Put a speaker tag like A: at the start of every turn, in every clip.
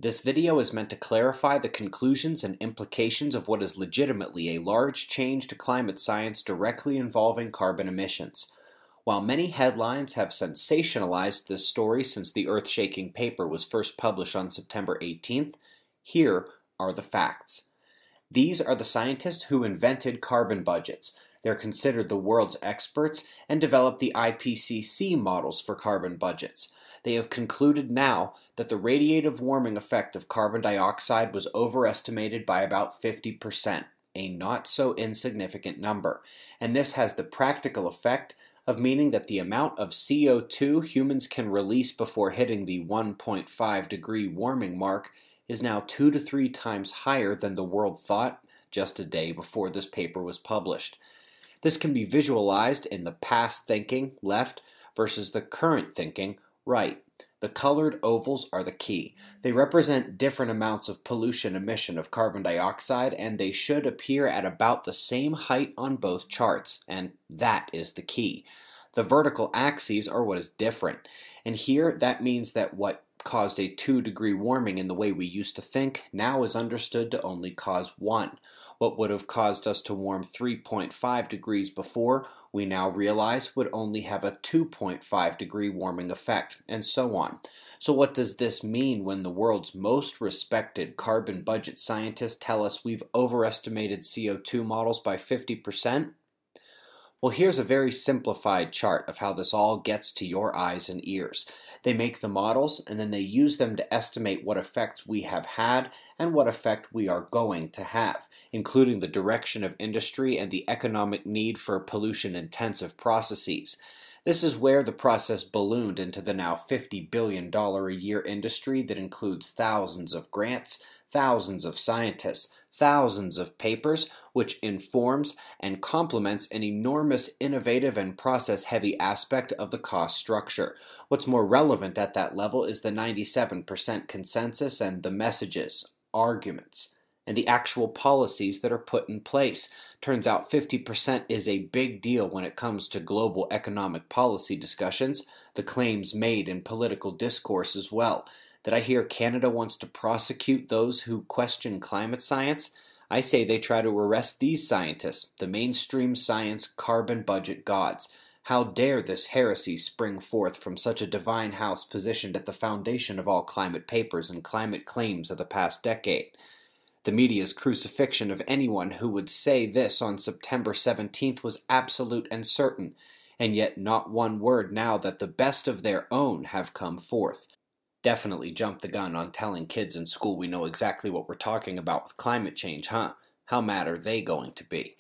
A: This video is meant to clarify the conclusions and implications of what is legitimately a large change to climate science directly involving carbon emissions. While many headlines have sensationalized this story since the earth-shaking paper was first published on September 18th, here are the facts. These are the scientists who invented carbon budgets. They're considered the world's experts and developed the IPCC models for carbon budgets. They have concluded now that the radiative warming effect of carbon dioxide was overestimated by about 50%, a not so insignificant number. And this has the practical effect of meaning that the amount of CO2 humans can release before hitting the 1.5 degree warming mark is now 2 to 3 times higher than the world thought just a day before this paper was published. This can be visualized in the past thinking, left, versus the current thinking, right. The colored ovals are the key. They represent different amounts of pollution emission of carbon dioxide, and they should appear at about the same height on both charts, and that is the key. The vertical axes are what is different, and here that means that what caused a 2-degree warming in the way we used to think now is understood to only cause 1. What would have caused us to warm 3.5 degrees before, we now realize would only have a 2.5 degree warming effect, and so on. So what does this mean when the world's most respected carbon budget scientists tell us we've overestimated CO2 models by 50%? Well, here's a very simplified chart of how this all gets to your eyes and ears. They make the models, and then they use them to estimate what effects we have had and what effect we are going to have, including the direction of industry and the economic need for pollution-intensive processes. This is where the process ballooned into the now $50 billion a year industry that includes thousands of grants, thousands of scientists, thousands of papers, which informs and complements an enormous innovative and process-heavy aspect of the cost structure. What's more relevant at that level is the 97% consensus and the messages, arguments, and the actual policies that are put in place. Turns out 50% is a big deal when it comes to global economic policy discussions, the claims made in political discourse as well. Did I hear Canada wants to prosecute those who question climate science? I say they try to arrest these scientists, the mainstream science carbon budget gods. How dare this heresy spring forth from such a divine house positioned at the foundation of all climate papers and climate claims of the past decade? The media's crucifixion of anyone who would say this on September 17th was absolute and certain, and yet not one word now that the best of their own have come forth. Definitely jumped the gun on telling kids in school we know exactly what we're talking about with climate change, huh? How mad are they going to be?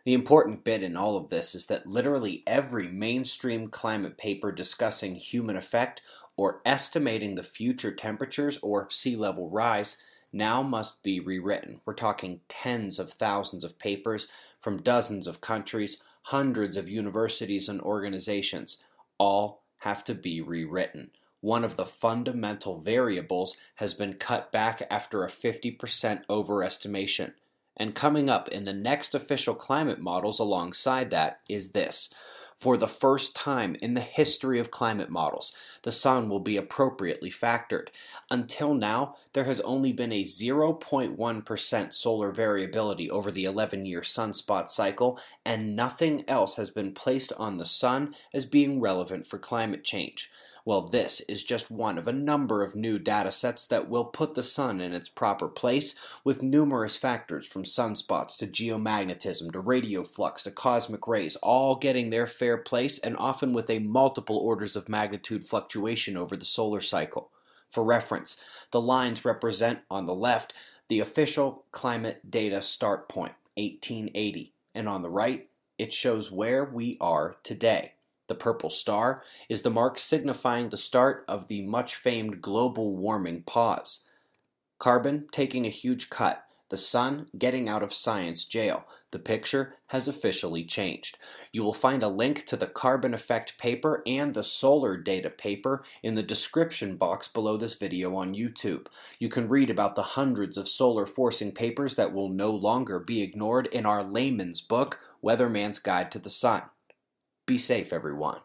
A: The important bit in all of this is that literally every mainstream climate paper discussing human effect or estimating the future temperatures or sea level rise now must be rewritten. We're talking tens of thousands of papers from dozens of countries, hundreds of universities and organizations. All have to be rewritten. One of the fundamental variables has been cut back after a 50% overestimation. And coming up in the next official climate models alongside that is this. For the first time in the history of climate models, the sun will be appropriately factored. Until now, there has only been a 0.1% solar variability over the 11-year sunspot cycle, and nothing else has been placed on the sun as being relevant for climate change. Well, this is just one of a number of new data sets that will put the sun in its proper place, with numerous factors from sunspots to geomagnetism to radio flux to cosmic rays all getting their fair place, and often with a multiple orders of magnitude fluctuation over the solar cycle. For reference, the lines represent, on the left, the official climate data start point, 1880, and on the right, it shows where we are today. The purple star is the mark signifying the start of the much-famed global warming pause. Carbon taking a huge cut, the sun getting out of science jail. The picture has officially changed. You will find a link to the carbon effect paper and the solar data paper in the description box below this video on YouTube. You can read about the hundreds of solar forcing papers that will no longer be ignored in our layman's book, Weatherman's Guide to the Sun. Be safe, everyone.